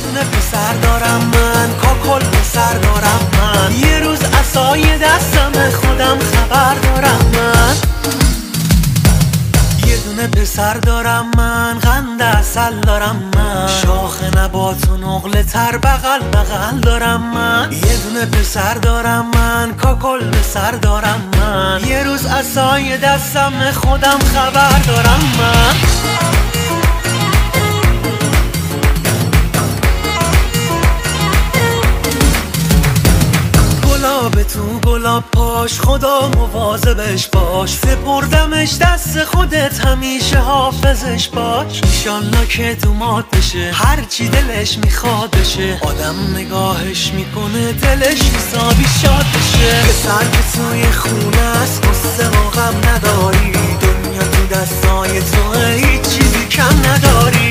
دونه پسر دارم من، کاکل پسر دارم من. یه روز عصای دستم خودم خبر دارم من. یه دونه پسر دارم من، قند عسل دارم من. شاخ نبات و نقل تر بغل بغل دارم من. یه دونه پسر دارم من، کاکل پسر دارم من. یه روز عصای دستم خودم خبر دارم من. گلاب تو گلاب پاش، خدا مواظبش باش. سپردمش دست خودت، همیشه حافظش باش. ایشالله که دومات بشه، هرچی دلش میخواد بشه. آدم نگاهش میکنه دلش حسابی شاد بشه. پسر که توی خونه است، قصه و غم نداری. دنیا تو دستای توه، هیچ چیزی کم نداری.